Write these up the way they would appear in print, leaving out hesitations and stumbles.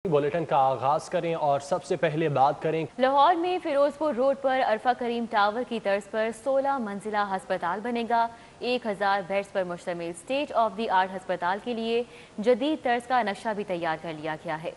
Bulletin का आगाज करें और सबसे पहले बात करें लाहौर में फिरोजपुर रोड पर अरफा करीम टावर की तर्ज पर 16 मंजिला अस्पताल बनेगा। 1000 बेड्स पर मुश्तमिल स्टेट ऑफ द आर्ट अस्पताल के लिए जदीद तर्ज का नक्शा भी तैयार कर लिया गया है।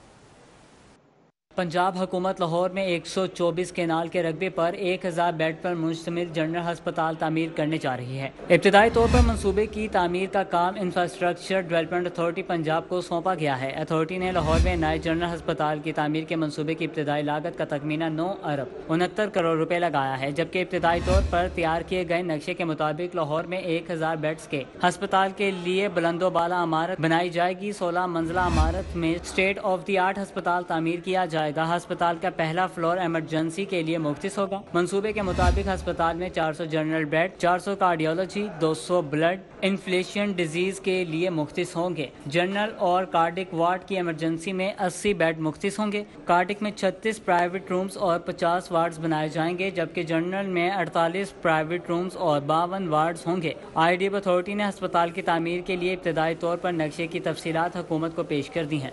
पंजाब हुकूमत लाहौर में 124 केनाल के रकबे पर 1000 बेड पर मुश्तमिल जनरल अस्पताल तामीर करने जा रही है। इब्तदाई तौर पर मंसूबे की तामीर का काम इंफ्रास्ट्रक्चर डेवलपमेंट अथॉरिटी पंजाब को सौंपा गया है। अथॉरिटी ने लाहौर में नए जनरल अस्पताल की तामीर के मंसूबे की इब्तदाई लागत का तखमीना 9 अरब 69 करोड़ रुपए लगाया है, जबकि इब्तदाई तौर पर तैयार किए गए नक्शे के मुताबिक लाहौर में 1000 बेड्स के अस्पताल के लिए बुलंदोबाला इमारत बनाई जाएगी। 16 मंजिला इमारत में स्टेट ऑफ द आर्ट अस्पताल तामीर किया जाएगा। अस्पताल का पहला फ्लोर इमरजेंसी के लिए मुख्तस होगा। मंसूबे के मुताबिक अस्पताल में 400 general bed, 400 cardiology, 200 blood inflation disease के लिए मुख्तस होंगे। जनरल और कार्डिक वार्ड की इमरजेंसी में 80 बेड मुख्तस होंगे। कार्डिक में 36 प्राइवेट रूम्स और 50 वार्ड्स बनाए जाएंगे, जबकि जनरल में 48 प्राइवेट रूम्स और 52 वार्ड्स होंगे। IDF अथॉरिटी ने अस्पताल की तामीर के लिए इब्तदाई तौर पर नक्शे की तफसीलात हुकूमत को पेश कर दी हैं।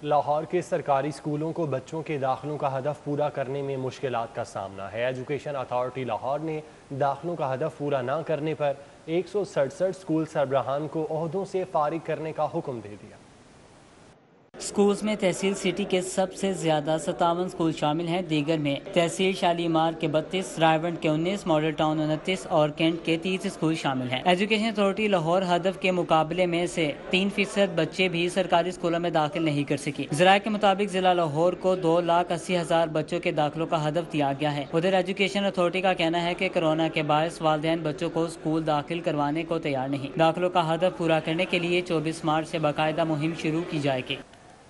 लाहौर के सरकारी स्कूलों को बच्चों के दाखिलों का हदफ पूरा करने में मुश्किलात का सामना है। एजुकेशन अथॉरिटी लाहौर ने दाखिलों का हदफ पूरा न करने पर 167 स्कूल सरबराहान को ओहदों से फारिग करने का हुक्म दे दिया। स्कूल्स में तहसील सिटी के सबसे ज्यादा 57 स्कूल शामिल हैं। दीगर में तहसील शालीमार के 32, रायवंड के 19, मॉडल टाउन 29 और कैंट के 30 स्कूल शामिल हैं। एजुकेशन अथॉरिटी लाहौर हदफ के मुकाबले में से 3% बच्चे भी सरकारी स्कूलों में दाखिल नहीं कर सकी। ज़राए के मुताबिक जिला लाहौर को 2,80,000 बच्चों के दाखिलों का हदफ दिया गया है। उधर एजुकेशन अथॉरिटी का कहना है कि कोरोना के बायस वालिदैन बच्चों को स्कूल दाखिल करवाने को तैयार नहीं। दाखिलों का हदफ पूरा करने के लिए 24 मार्च से बाकायदा मुहिम शुरू की जाएगी।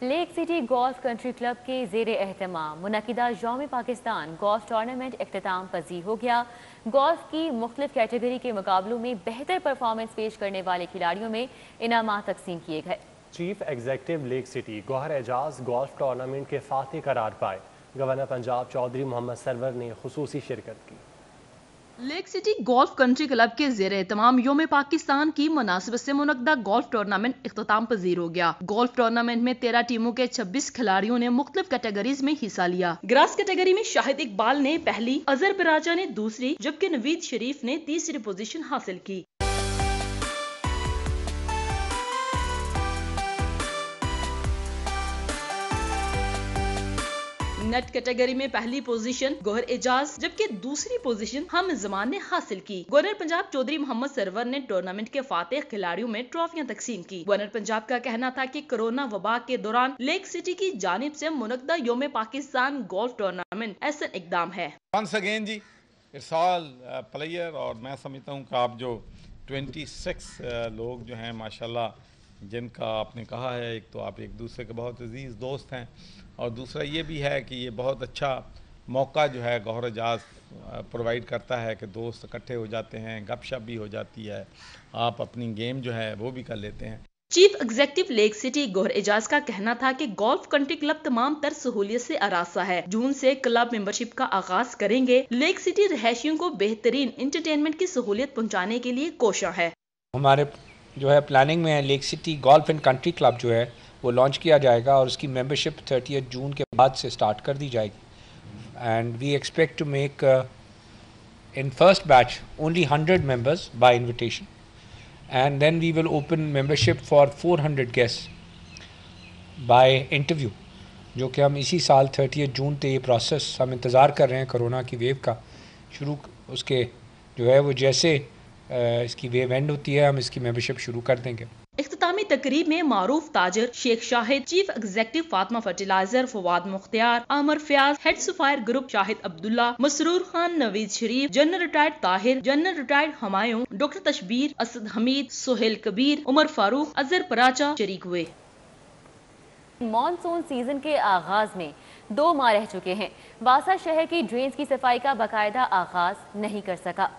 Lake City Golf Country Club के ज़ेरे एहतमाम मुनक़िदा यौम पाकिस्तान गोल्फ टूर्नामेंट इख्तिताम पज़ीर हो गया। गोल्फ की मुख्तलिफ कैटेगरी के मुकाबलों में बेहतर परफॉर्मेंस पेश करने वाले खिलाड़ियों में इनामात तकसीम किए गए। Chief executive Lake City Gauhar Ejaz golf tournament के फातिह करार पाए। गवर्नर पंजाब चौधरी मोहम्मद सरवर ने खुसूसी शिरकत की। Lake City Golf Country Club के ज़ेरे एहतमाम यौम पाकिस्तान की मुनासिबत से मुनक़दा गोल्फ टूर्नामेंट इख्तिताम पज़ीर हो गया। गोल्फ टूर्नामेंट में 13 टीमों के 26 खिलाड़ियों ने मुख्तलिफ कैटेगरीज में हिस्सा लिया। ग्रास कैटेगरी में शाहिद इकबाल ने पहली, अजहर बराजा ने दूसरी, जबकि नवीद शरीफ ने तीसरी पोजीशन हासिल की। नेट कैटेगरी में पहली पोजीशन गौहर एजाज, जबकि दूसरी पोजीशन हम जमान ने हासिल की। गवर्नर पंजाब चौधरी मोहम्मद सरवर ने टूर्नामेंट के फातिह खिलाड़ियों में ट्रॉफियां तकसीम की। गवर्नर पंजाब का कहना था कि कोरोना वबा के दौरान लेक सिटी की जानिब से मुनक़दा यौम पाकिस्तान गोल्फ टूर्नामेंट ऐसा इकदाम है। Once again ji it's all player, और मैं समझता हूँ कि आप जो 26 लोग जो हैं माशाल्लाह, जिनका आपने कहा है, एक तो आप एक दूसरे के बहुत अजीज़ दोस्त हैं, और दूसरा ये भी है कि ये बहुत अच्छा मौका जो है गौहर एजाज प्रोवाइड करता है कि दोस्त इकट्ठे हो जाते हैं, गपशप भी हो जाती है, आप अपनी गेम जो है वो भी कर लेते हैं। Chief executive Lake City Gauhar Ejaz का कहना था कि गोल्फ कंट्री क्लब तमाम तर सहूलियत से आरास्ता है। जून से क्लब मेंबरशिप का आगाज करेंगे। लेक सिटी रहायशियों को बेहतरीन एंटरटेनमेंट की सहूलियत पहुँचाने के लिए कोशिश है। हमारे जो है प्लानिंग में है lake City golf and country club जो है वो लॉन्च किया जाएगा, और उसकी मेंबरशिप 30 जून के बाद से स्टार्ट कर दी जाएगी। And we expect to make in first batch only 100 members by invitation, and then we will open membership for 400 guests by interview, जो कि हम इसी साल 30 जून तक ये प्रोसेस हम इंतज़ार कर रहे हैं कोरोना की वेव का शुरू, उसके जो है वो जैसे इसकी वेव एंड होती है हम इसकी मेंबरशिप शुरू कर देंगे। इख्तितामी तकरीब में मारूफ ताजर Sheikh Shahid, chief executive Fatima Fertilizer Fawad Mukhtiar, Aamer Fayyaz, head Sapphire group Shahid Abdullah, Masroor Khan, Naveed Sharif, general retired Tahir, general retired Humayun, doctor Tasbeer, Asad Hameed, Sohail Kabir, Umar Farooq, Azhar Paracha शरीक हुए। मॉनसून सीजन के आगाज में 2 माह रह चुके हैं। बासा शहर की ड्रेन्स की सफाई का बाकायदा आगाज नहीं कर सका।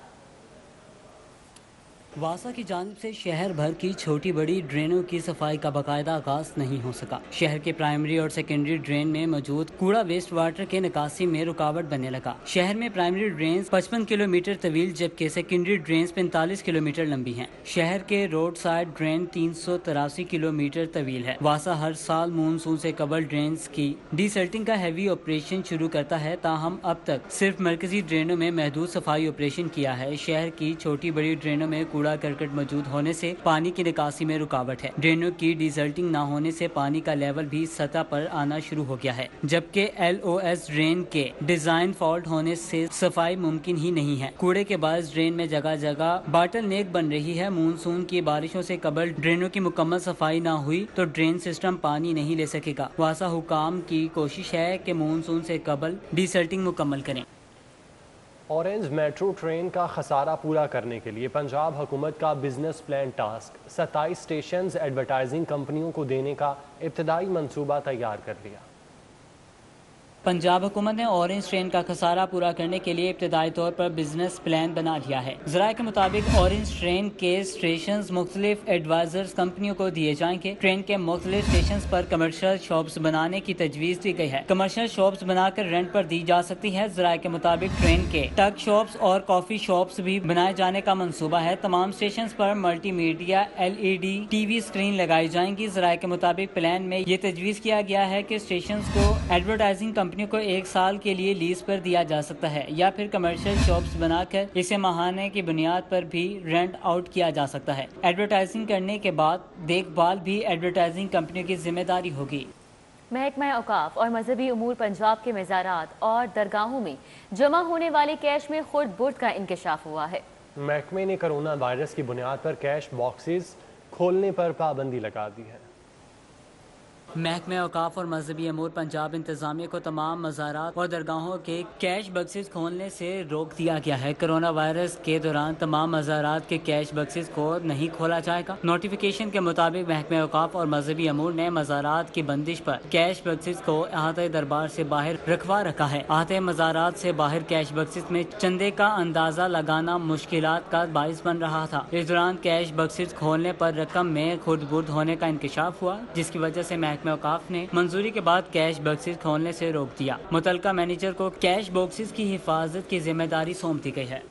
वासा की जानिब से शहर भर की छोटी बड़ी ड्रेनों की सफाई का बाकायदा आगाज नहीं हो सका। शहर के प्राइमरी और सेकेंडरी ड्रेन में मौजूद कूड़ा वेस्ट वाटर के निकासी में रुकावट बनने लगा। शहर में प्राइमरी ड्रेन 55 किलोमीटर तवील जबकि सेकेंडरी ड्रेन 45 किलोमीटर लंबी हैं। शहर के रोड साइड ड्रेन 383 किलोमीटर तवील है। वासा हर साल मानसून से कबल ड्रेन की डीसल्टिंग का हैवी ऑपरेशन शुरू करता है, ताहम अब तक सिर्फ मरकजी ड्रेनों में महदूद सफाई ऑपरेशन किया है। शहर की छोटी बड़ी ड्रेनों में कूड़ा करकट मौजूद होने से पानी की निकासी में रुकावट है। ड्रेनों की डिसल्टिंग न होने से पानी का लेवल भी सतह पर आना शुरू हो गया है, जबकि LOS ड्रेन के डिजाइन फॉल्ट होने से सफाई मुमकिन ही नहीं है। कूड़े के बायस ड्रेन में जगह जगह बाटल नेक बन रही है। मानसून की बारिशों से कबल ड्रेनों की मुकम्मल सफाई न हुई तो ड्रेन सिस्टम पानी नहीं ले सकेगा। वासा हुकाम की कोशिश है कि मानसून से कबल डिसल्टिंग मुकम्मल करें। ऑरेंज मेट्रो ट्रेन का खसारा पूरा करने के लिए पंजाब हुकूमत का business plan task 27 stations advertising कंपनियों को देने का इब्तदाई मंसूबा तैयार कर लिया। पंजाब हुकूमत ने ऑरेंज ट्रेन का खसारा पूरा करने के लिए इब्तदाई तौर पर बिजनेस प्लान बना लिया है। ज़राए के मुताबिक ऑरेंज ट्रेन के स्टेशन मुख्तलिफ एडवाइजर्स कंपनियों को दिए जाएंगे। ट्रेन के मुख्तलिफ स्टेशन पर कमर्शियल शॉप्स बनाने की तजवीज़ दी गई है। कमर्शियल शॉप्स बनाकर रेंट पर दी जा सकती है। ज़राए के मुताबिक ट्रेन के टग शॉप्स और कॉफ़ी शॉप्स भी बनाए जाने का मंसूबा है। तमाम स्टेशन पर multi media LED TV screen लगाई जाएंगी। ज़राए के मुताबिक प्लान में ये तजवीज़ किया गया है कि स्टेशन को एडवर्टाइजिंग कंपनियों को 1 साल के लिए लीज पर दिया जा सकता है या फिर कमर्शियल शॉप्स बनाकर इसे माहाने की बुनियाद पर भी रेंट आउट किया जा सकता है। एडवर्टाइजिंग करने के बाद देखभाल भी एडवर्टाइजिंग कंपनियों की जिम्मेदारी होगी। महकमा औकाफ और मजहबी उमूर पंजाब के मज़ारात और दरगाहों में जमा होने वाले कैश में खुर्द बुर्द का इंकशाफ हुआ है। महकमे ने कोरोना वायरस की बुनियाद पर कैश बॉक्सेस खोलने पर पाबंदी लगा दी है। महकमे औकाफ और मजहबी अमूर पंजाब इंतजामिया को तमाम मज़ारात और दरगाहों के कैश बक्सेस खोलने से रोक दिया गया है। कोरोना वायरस के दौरान तमाम मज़ारात के कैश बक्सेस को नहीं खोला जाएगा। नोटिफिकेशन के मुताबिक महकमे औकाफ और मजहबी अमूर ने मज़ारात की बंदिश पर कैश बक्सेस को अहाते दरबार से बाहर रखवा रखा है। अहाते मज़ारात से बाहर कैश बक्सेस में चंदे का अंदाजा लगाना मुश्किलात का बाइस बन रहा था। इस दौरान कैश बक्सेस खोलने पर रकम में खुर्द बुर्द होने का इंकशाफ हुआ, जिसकी वजह से महकमे औकाफ ने मंजूरी के बाद कैश बॉक्सेस खोलने से रोक दिया। मुतलका मैनेजर को कैश बॉक्सेस की हिफाजत की जिम्मेदारी सौंप दी गई है।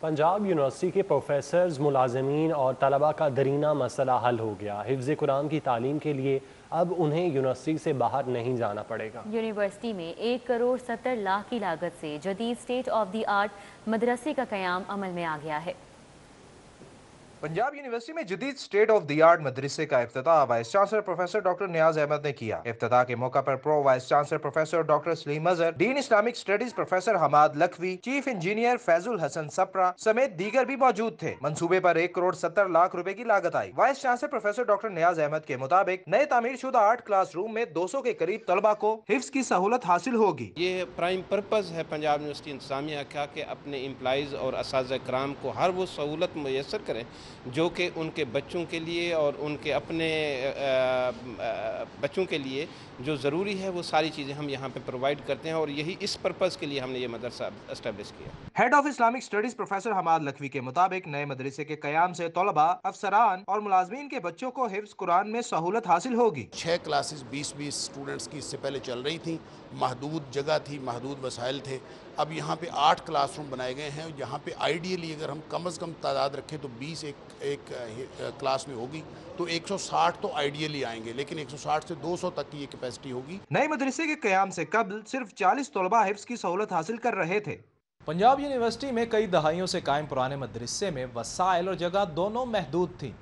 पंजाब यूनिवर्सिटी के प्रोफेसर्स, मुलाजमीन और तलबा का दरीना मसला हल हो गया। हिफ्ज़ कुरान की तालीम के लिए अब उन्हें यूनिवर्सिटी से बाहर नहीं जाना पड़ेगा। यूनिवर्सिटी में 1 करोड़ 70 लाख की लागत से जदीद स्टेट ऑफ द आर्ट मदरसे का क़याम अमल में आ गया है। पंजाब यूनिवर्सिटी में जदीद स्टेट ऑफ द आर्ट मदरसे का इफ्तिताह vice chancellor professor doctor Niaz Ahmad ने किया। इफ्तिताह के मौका पर pro vice chancellor professor doctor Saleem Azhar, dean Islamic studies professor Hammad Lakhvi, chief engineer Faizul Hassan Sapra समेत दीगर भी मौजूद थे। मंसूबे पर 1 करोड़ 70 लाख रुपए की लागत आई। Vice chancellor professor doctor Niaz Ahmad के मुताबिक नए तामीर शुदा 8 क्लास रूम में 200 के करीब तलबा को हिफ्ज की सहूलत हासिल होगी। ये प्राइम पर्पज है पंजाब यूनिवर्सिटी इंतजामिया का कि अपने एम्प्लॉइज और असातिज़ा कराम को हर वो सहूलत मुयसर करें जो कि उनके बच्चों के लिए और उनके अपने बच्चों के लिए जो ज़रूरी है वो सारी चीज़ें हम यहाँ पे प्रोवाइड करते हैं और यही इस पर्पज़ के लिए हमने ये मदरसा एस्टेब्लिश किया। Head of Islamic studies professor Hammad Lakhvi के मुताबिक नए मदरसे के कयाम से तलबा, अफसरान और मुलाजमीन के बच्चों को हिफ्ज कुरान में सहूलत हासिल होगी। 6 क्लासेस 20-20 स्टूडेंट्स की इससे पहले चल रही थी। महदूद जगह थी, महदूद वसाइल थे। अब यहाँ पे 8 क्लासरूम बनाए गए हैं। यहाँ पे आइडियली अगर हम कम से कम तादाद रखें तो 20 एक क्लास में होगी तो 160 तो आइडियली आएंगे, लेकिन 160 से 200 तक की ये कैपेसिटी होगी। नए मदरसे के कयाम से कबल सिर्फ 40 तलबा हिफ्ज की सहूलत हासिल कर रहे थे। पंजाब यूनिवर्सिटी में कई दहाइयों से कायम पुराने मदरसे में वसाइल और जगह दोनों महदूद थी।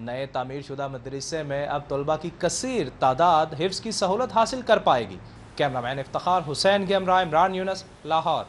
नए तामीर शुदा मदरसे में अब तलबा की कसीर तादाद हिफ्ज की सहूलत हासिल कर पाएगी। कैमरामैन इफ्तिखार हुसैन के हमरा इमरान यूनस, लाहौर।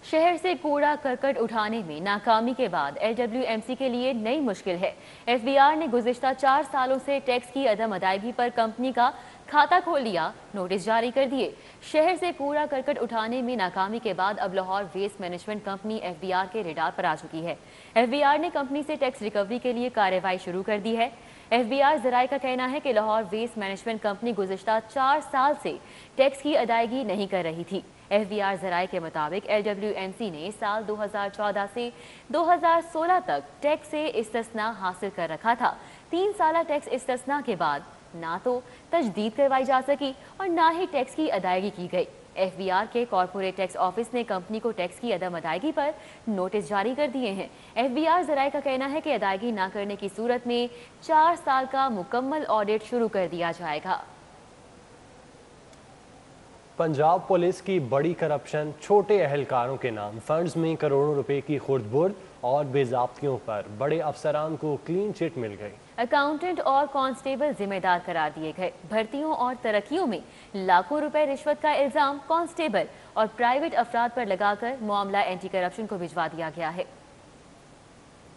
शहर से कूड़ा करकट उठाने में नाकामी के बाद LWMC के लिए नई मुश्किल है। FBR ने गुज़िश्ता 4 सालों से टैक्स की अदम अदायगी पर कंपनी का کھاتا کھول لیا، نوٹس جاری کر دیے۔ شہر سے کوڑا کرکٹ اٹھانے میں ناکامی کے بعد اب Lahore waste management company FBR کے ریڈار پر آ چکی ہے۔ FBR نے کمپنی سے ٹیکس ریکوری کے لیے کارروائی شروع کر دی ہے۔ FBR ذرائع کا کہنا ہے کہ لاہور ویسٹ مینجمنٹ کمپنی گزشتہ 4 سال سے ٹیکس کی ادائیگی نہیں کر رہی تھی۔ FBR ذرائع کے مطابق LWMC نے سال 2014 سے 2016 تک ٹیکس سے استثناء حاصل کر رکھا تھا۔ 3 سالہ ٹیکس استثناء کے بعد نہ تو تجدید کروائی جا سکی اور نہ ہی ٹیکس کی ادائیگی کی گئی۔ FBR کے کارپوریٹ ٹیکس آفس نے کمپنی کو ٹیکس کی عدم ادائیگی پر نوٹس جاری کر دیے ہیں۔ FBR ذرائع کا کہنا ہے کہ ادائیگی نہ کرنے کی صورت میں 4 سال کا مکمل آڈٹ شروع کر دیا جائے گا۔ پنجاب پولیس کی بڑی کرپشن، چھوٹے اہلکاروں کے نام فنڈز میں کروڑوں روپے کی خرد برد اور بے ضابطگیوں پر بڑے افسران کو کلین چٹ مل گئی۔ اکاؤنٹنٹ اور کانسٹیبل ذمہ دار قرار دیے گئے۔ بھرتیوں اور ترقیوں میں لاکھوں روپے رشوت کا الزام کانسٹیبل اور پرائیویٹ افراد پر لگا کر معاملہ اینٹی کرپشن کو بھجوا دیا گیا ہے۔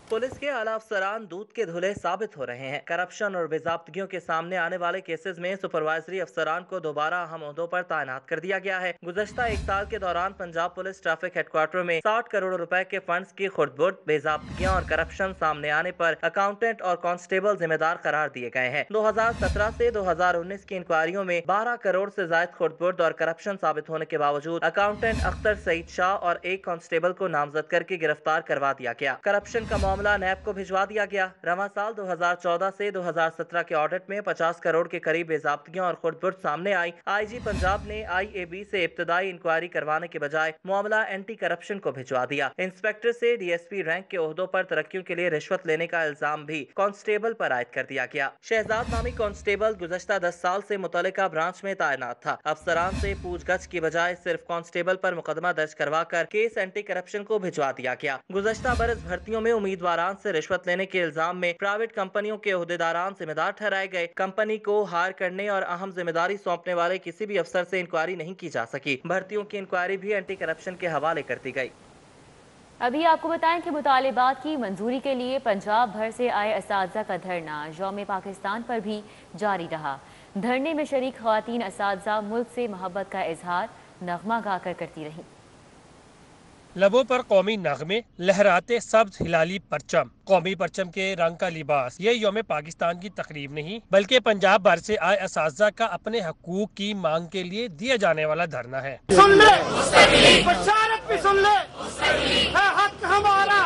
پولیس کے اعلیٰ افسران دودھ کے دھلے ثابت ہو رہے ہیں۔ کرپشن اور بے ضابطگیوں کے سامنے آنے والے کیسز میں سپروائزری افسران کو دوبارہ اہم عہدوں پر تعینات کر دیا گیا ہے۔ گزشتہ 1 سال کے دوران Punjab police traffic headquarter میں 60 کروڑ روپے کے فنڈز کی خرد برد، بے ضابطگیاں اور کرپشن سامنے آنے پر اکاؤنٹنٹ اور کانسٹیبل ذمہ دار قرار دیے گئے ہیں۔ 2017 سے 2019 کی انکوائریوں میں 12 کروڑ سے زائد خرد برد اور کرپشن ثابت ہونے کے باوجود اکاؤنٹنٹ اختر سعید شاہ اور ایک کانسٹیبل کو نامزد کر کے گرفتار کروا دیا گیا۔ کرپشن کا معاملہ نیب کو بھجوا دیا گیا۔ رواں سال 2014 سے 2017 کے آڈٹ میں 50 کروڑ کے قریب بے ضابطگیاں اور خرد برد سامنے آئی۔ IG پنجاب نے IAB سے ابتدائی انکوائری کروانے کے بجائے معاملہ اینٹی کرپشن کو بھجوا دیا۔ انسپیکٹر سے DSP رینک کے عہدوں پر ترقیوں کے لیے رشوت لینے کا الزام بھی کانسٹیبل پر عائد کر دیا گیا۔ شہزاد نامی کانسٹیبل گزشتہ 10 سال سے متعلقہ برانچ میں تعینات تھا۔ افسران سے پوچھ گچھ کی بجائے صرف کانسٹیبل پر مقدمہ درج کروا کر کیس اینٹی کرپشن کو بھجوا دیا گیا۔ گزشتہ برس بھرتیوں میں امیدواران سے رشوت لینے کے الزام میں پرائیویٹ کمپنیوں کے عہدیداران ذمہ دار ٹھہرائے گئے۔ کمپنی کو ہائر کرنے اور اہم ذمہ داری سونپنے والے کسی بھی افسر سے انکوائری نہیں کی جا سکی۔ بھرتیوں کی انکوائری بھی اینٹی کرپشن کے حوالے کر دی گئی۔ ابھی آپ کو بتائیں کہ مطالبات کی منظوری کے لیے پنجاب بھر سے آئے اساتذہ کا دھرنا یوم پاکستان پر بھی جاری رہا۔ دھرنے میں شریک خواتین اساتذہ ملک سے محبت کا اظہار نغمہ گا کر کرتی رہیں۔ لبوں پر قومی نغمے، لہراتے سبز ہلالی پرچم، قومی پرچم کے رنگ کا لباس، یہ یوم پاکستان کی تقریب نہیں بلکہ پنجاب بھر سے آئے اساتذہ کا اپنے حقوق کی مانگ کے لیے دیا جانے والا دھرنا ہے۔ سن لے بشارت بھی سن لے، ہے حق ہمارا۔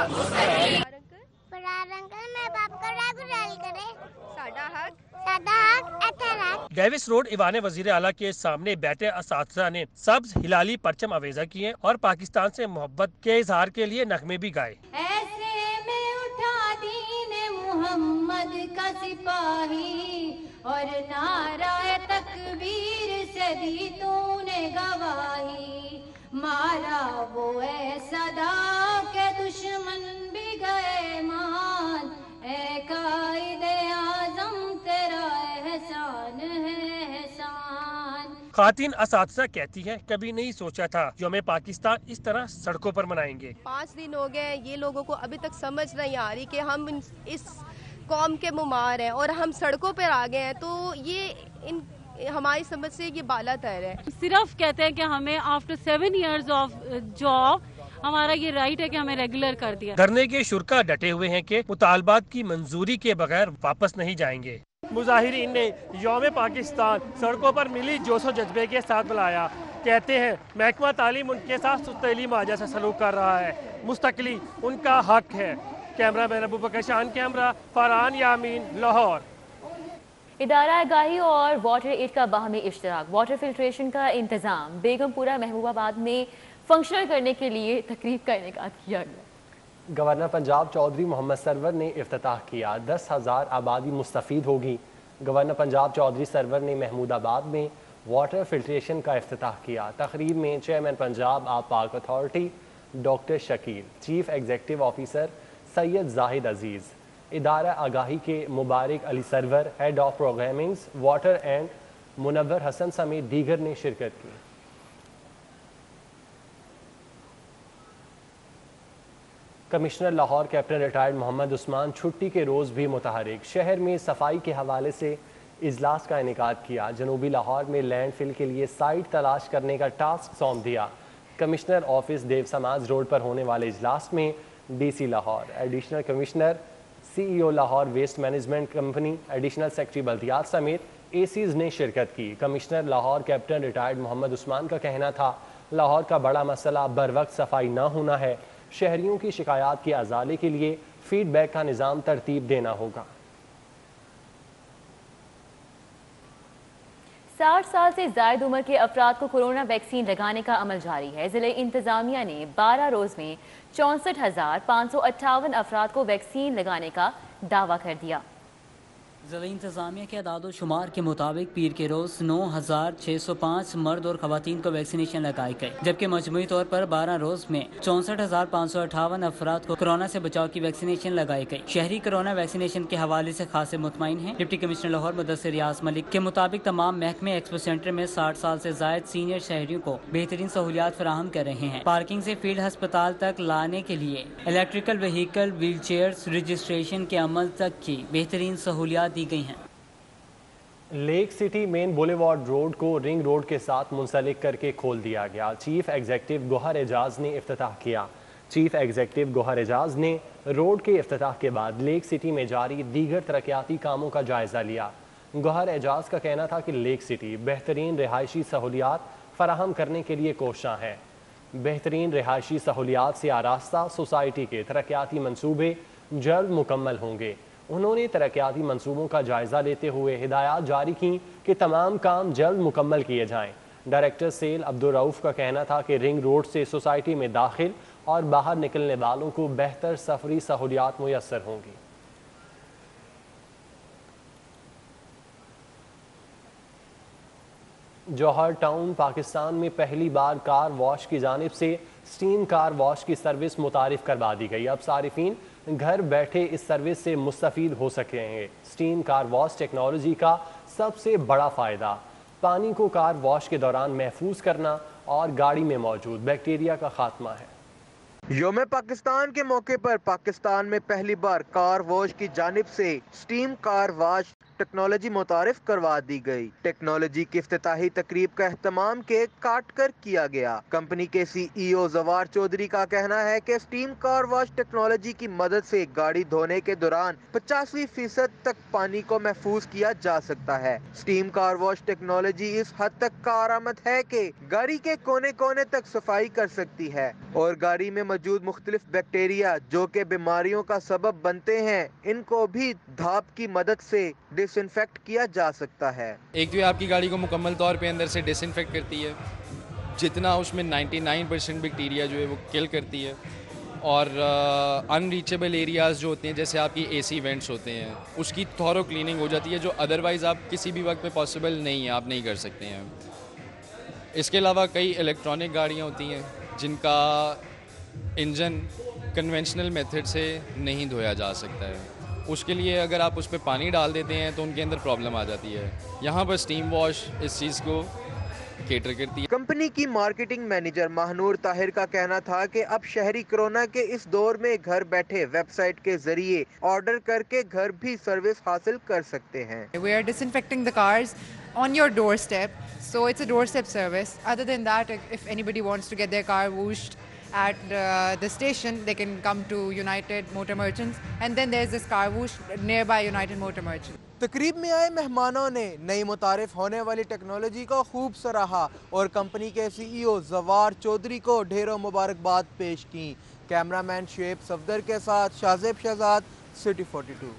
ڈیوس روڈ ایوان وزیر اعلیٰ کے سامنے بیٹھے اساتذہ نے سبز ہلالی پرچم آویزہ کیے اور پاکستان سے محبت کے اظہار کے لیے نغمے بھی گائے۔ ایسے میں اٹھا دین محمد کا سپاہی اور نعرہ تکبیر سے دی تو نے گواہی، مارا وہ ایسا دا کہ دشمن بھی گئے مان، اے قائد اعظم تیرا احسان ہے احسان۔ خواتین اساتذہ کہتی ہیں کبھی نہیں سوچا تھا یوم پاکستان اس طرح سڑکوں پر منائیں گے۔ 5 دن ہو گئے، یہ لوگوں کو ابھی تک سمجھ نہیں آ رہی کہ ہم اس قوم کے ممار ہیں اور ہم سڑکوں پر آ گئے ہیں، تو یہ ہماری سمجھ سے یہ بالا تر ہے۔ صرف کہتے ہیں کہ ہمیں آفٹر 7 ایئرز آف جاب ہمارا یہ رائٹ ہے کہ ہمیں ریگولر کر دیا۔ دھرنے کے شرکا ڈٹے ہوئے ہیں کہ مطالبات کی منظوری کے بغیر واپس نہیں جائیں گے۔ مظاہرین نے یوم پاکستان سڑکوں پر ملی جوش و جذبے کے ساتھ بلایا۔ کہتے ہیں محکمہ تعلیم ان کے ساتھ سستی ماجہ سے سلوک کر رہا ہے، مستقلی ان کا حق ہے۔ کیمرہ مین ابو بکر شان، کیمرہ فرحان یامین، لاہور۔ ادارہ آگاہی اور واٹر ایڈ کا باہمی اشتراک، واٹر فلٹریشن کا انتظام بیگم پورہ محبوب آباد میں فنکشنل کرنے کے لیے تقریب کا انعقاد کیا گیا۔ گورنر پنجاب چودھری محمد سرور نے افتتاح کیا، 10,000 آبادی مستفید ہوگی۔ گورنر پنجاب چودھری سرور نے محمود آباد میں واٹر فلٹریشن کا افتتاح کیا۔ تقریب میں chairman Punjab Aab Pak authority doctor Shakeel, chief executive officer Syed Zahid Aziz, Idara Aagahi کے Mubarak Ali Sarwar, head of programmings water and Munawar Hassan سمیت دیگر نے شرکت کی۔ Commissioner Lahore captain retired Muhammad Usman چھٹی کے روز بھی متحرک، شہر میں صفائی کے حوالے سے اجلاس کا انعقاد کیا۔ جنوبی لاہور میں لینڈ فل کے لیے سائٹ تلاش کرنے کا ٹاسک سونپ دیا۔ کمشنر آفس دیو سماج روڈ پر ہونے والے اجلاس میں D C Lahore, additional commissioner, C E O Lahore waste management company, additional secretary بلدیات سمیت اے سیز نے شرکت کی۔ Commissioner Lahore captain retired Muhammad Usman کا کہنا تھا لاہور کا بڑا مسئلہ بروقت صفائی نہ ہونا ہے، شہریوں کی شکایات کے ازالے کے لیے فیڈ بیک کا نظام ترتیب دینا ہوگا۔ 60 سال سے زائد عمر کے افراد کو کورونا ویکسین لگانے کا عمل جاری ہے۔ ضلع انتظامیہ نے 12 روز میں 64,558 افراد کو ویکسین لگانے کا دعویٰ کر دیا۔ ضلع انتظامیہ کے اعداد و شمار کے مطابق پیر کے روز 9,605 مرد اور خواتین کو ویکسینیشن لگائی گئی، جبکہ مجموعی طور پر 12 روز میں 64,558 افراد کو کورونا سے بچاؤ کی ویکسینیشن لگائی گئی۔ شہری کورونا ویکسینیشن کے حوالے سے خاصے مطمئن ہیں۔ ڈپٹی کمشنر لاہور مدثر ریاض ملک کے مطابق تمام محکمے ایکسپو سینٹر میں 60 سال سے زائد سینئر شہریوں کو بہترین سہولیات فراہم کر رہے ہیں۔ پارکنگ سے فیلڈ ہسپتال تک لانے کے لیے electrical vehicle, wheelchairs, registration کے عمل تک کی بہترین سہولیات دی گئی ہیں۔ Lake City main boulevard road کو رنگ روڈ کے ساتھ منسلک کر کے کھول دیا گیا۔ چیف ایگزیکٹو گوہر اعجاز نے افتتاح کیا۔ چیف ایگزیکٹو گوہر اعجاز نے روڈ کے افتتاح کے بعد لیک سٹی میں جاری دیگر ترقیاتی کاموں کا جائزہ لیا۔ گوہر اعجاز کا کہنا تھا کہ لیک سٹی بہترین رہائشی سہولیات فراہم کرنے کے لیے کوشاں ہے۔ بہترین رہائشی سہولیات سے آراستہ سوسائٹی کے ترقیاتی منصوبے جلد مکمل ہوں گے۔ انہوں نے ترقیاتی منصوبوں کا جائزہ لیتے ہوئے ہدایات جاری کیں کہ تمام کام جلد مکمل کیے جائیں۔ ڈائریکٹر سیل عبدالرؤف کا کہنا تھا کہ رنگ روڈ سے سوسائٹی میں داخل اور باہر نکلنے والوں کو بہتر سفری سہولیات میسر ہوں گی۔ جوہر ٹاؤن پاکستان میں پہلی بار کار واش کی جانب سے سٹیم کار واش کی سروس متعارف کروا دی گئی۔ اب صارفین گھر بیٹھے اس سروس سے مستفید ہو سکیں گے۔ سٹیم کار واش ٹیکنالوجی کا سب سے بڑا فائدہ پانی کو کار واش کے دوران محفوظ کرنا اور گاڑی میں موجود بیکٹیریا کا خاتمہ ہے۔ یوم پاکستان کے موقع پر پاکستان میں پہلی بار کار واش کی جانب سے سٹیم کار واش ٹیکنالوجی متعارف کروا دی گئی۔ ٹیکنالوجی کی افتتاحی تقریب کا اہتمام کیک کاٹ کر کیا گیا۔ کمپنی کے سی ای او زوار چودھری کا کہنا ہے کہ سٹیم کار واش ٹیکنالوجی کی مدد سے گاڑی دھونے کے دوران 85% تک پانی کو محفوظ کیا جا سکتا ہے۔ سٹیم کار واش ٹیکنالوجی اس حد تک کارآمد ہے کہ گاڑی کے کونے کونے تک صفائی کر سکتی ہے اور گاڑی میں موجود مختلف بیکٹیریا جو کہ بیماریوں کا سبب بنتے ہیں ان کو بھی دھاپ کی مدد سے ڈس انفیکٹ کیا جا سکتا ہے۔ ایک جو آپ کی گاڑی کو مکمل طور پہ اندر سے ڈس انفیکٹ کرتی ہے، جتنا اس میں 99% بیکٹیریا جو ہے وہ کل کرتی ہے، اور ان ریچیبل ایریاز جو ہوتے ہیں جیسے آپ کی اے سی وینٹس ہوتے ہیں اس کی تھورو کلیننگ ہو جاتی ہے، جو ادروائز آپ کسی بھی وقت میں پاسبل نہیں ہے، آپ نہیں کر سکتے ہیں۔ اس کے علاوہ کئی الیکٹرانک گاڑیاں ہوتی ہیں جن کا انجن کنونشنل میتھڈ سے نہیں دھویا جا سکتا ہے، اس کے لیے اگر آپ اس پہ پانی ڈال دیتے ہیں تو ان کے اندر پرابلم آ جاتی ہے۔ یہاں پر سٹیم واش اس چیز کو کیٹر کرتی ہے۔ کمپنی کی مارکیٹنگ مینیجر ماہنور طاہر کا کہنا تھا کہ اب شہری کورونا کے اس دور میں گھر بیٹھے ویب سائٹ کے ذریعے آرڈر کر کے گھر بھی سروس حاصل کر سکتے ہیں۔ We are disinfecting the cars on your doorstep, so it's a doorstep service. Other than that, if anybody wants to get their car washed at the station, they can come to United Motor Merchants, and then there's this car wash nearby United Motor Merchants. تقریب میں آئے مہمانوں نے نئی متعارف ہونے والی technology کو خوب سراہا اور کمپنی کے سی ای او زوار چودھری کو ڈھیروں مبارکباد پیش کی۔ کیمرہ مین شعیب صفدر کے ساتھ شازیب شہزاد، سٹی 42۔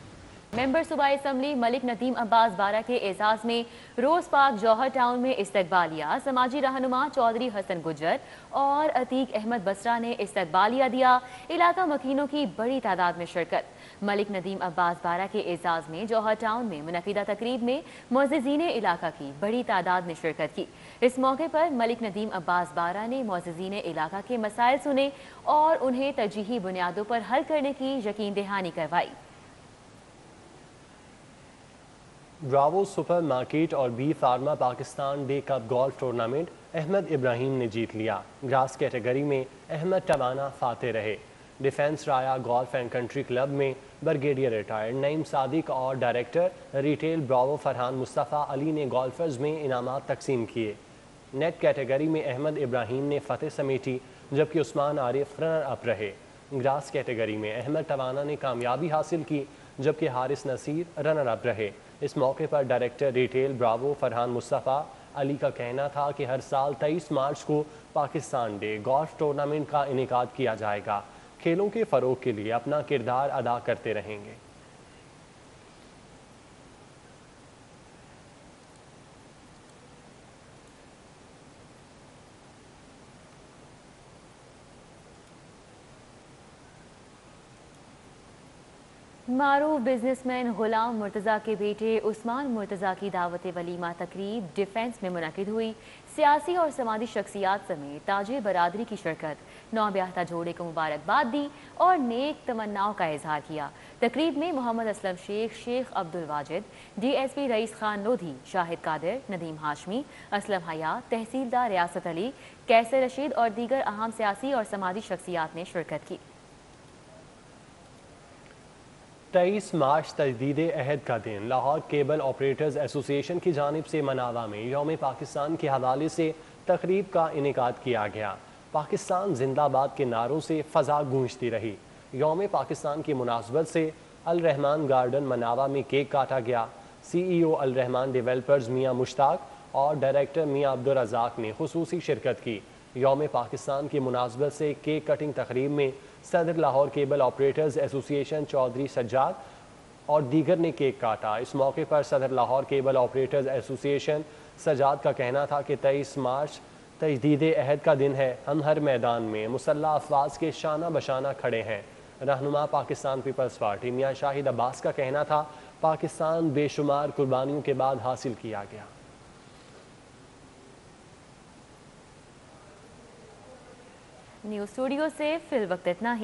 ممبر صوبائی اسمبلی ملک ندیم عباس بارہ کے اعزاز میں روز پارک جوہر ٹاؤن میں استقبالیہ سماجی رہنما چودھری حسن گجر اور عتیق احمد بسرا نے استقبالیہ دیا۔ علاقہ مکینوں کی بڑی تعداد میں شرکت۔ ملک ندیم عباس بارہ کے اعزاز میں جوہر ٹاؤن میں منعقدہ تقریب میں معززین علاقہ کی بڑی تعداد نے شرکت کی۔ اس موقع پر ملک ندیم عباس بارہ نے معززین علاقہ کے مسائل سنے اور انہیں ترجیحی بنیادوں پر حل کرنے کی یقین دہانی کروائی۔ براوو سپر مارکیٹ اور B pharma Pakistan day cup golf tournament Ahmad Ibrahim نے جیت لیا۔ گراس کیٹیگری میں احمد ٹوانا فاتح رہے۔ Defence Raya golf and country club में ब्रिगेडियर रिटायर्ड नईम सादिक और director retail Bravo Farhan Mustafa Ali ने गोल्फर्स में इनामात तकसीम किए। नेट कैटेगरी में अहमद इब्राहिम ने फतेह समेटी जबकि उस्मान आरिफ रनर अप रहे। ग्रास कैटेगरी में अहमद टवाना ने कामयाबी हासिल की जबकि हारिस नसीर रनर अप रहे। इस मौके पर director retail Bravo Farhan Mustafa Ali का कहना था कि हर साल 23 मार्च को पाकिस्तान डे गोल्फ टूर्नामेंट का इनेकाद किया जाएगा। खेलों के फ़रोग के लिए अपना किरदार अदा करते रहेंगे। मारूफ बिजनेसमैन गुलाम मुर्तज़ा के बेटे उस्मान मुर्तज़ा की दावत वलीमा तकरीब डिफेंस में मुनक़िद हुई। सियासी और समाजी शख्सियात समेत ताजिर बरादरी की शिरकत, नौब्याहता जोड़े को मुबारकबाद दी और नेक तमन्नाओं का इजहार किया। तकरीब में मोहम्मद असलम शेख, शेख अब्दुल वाजिद, DSP रईस खान लोधी, शाहिद कादिर, नदीम हाशमी, असलम हयात, तहसीलदार रियासत अली, कैसर रशीद और दीगर अहम सियासी और समाजी शख्सियात ने शिरकत की। 23 मार्च तजदीद अहद का दिन लाहौर केबल ऑपरेटर्स एसोसिएशन की जानिब से मनावा में यौम पाकिस्तान के हवाले से तकरीब का इनेकाद किया गया। पाकिस्तान जिंदाबाद के नारों से फ़ज़ा गूंजती रही। यौम पाकिस्तान की मुनासबत से अल रहमान गार्डन मनावा में केक काटा गया। CEO अल रहमान डेवलपर्स मियाँ मुश्ताक और डायरेक्टर मियाँ अब्दुल रज़ाक ने खुसूसी शिरकत की। यौम पाकिस्तान की मुनासबत से केक कटिंग तकरीब में सदर Lahore cable operators association Chaudhry Sajjad और दीगर ने केक काटा। इस मौके पर सदर Lahore cable operators association Sajjad का कहना था कि 23 मार्च तजदीद अहद का दिन है। हम हर मैदान में मुसल्लह अफवाज के शाना बशाना खड़े हैं। रहनुमा पाकिस्तान पीपल्स पार्टी मियाँ शाहिद अब्बास का कहना था पाकिस्तान बेशुमार कुर्बानियों के बाद हासिल किया गया। न्यूज़ स्टूडियो से फिल वक्त इतना ही।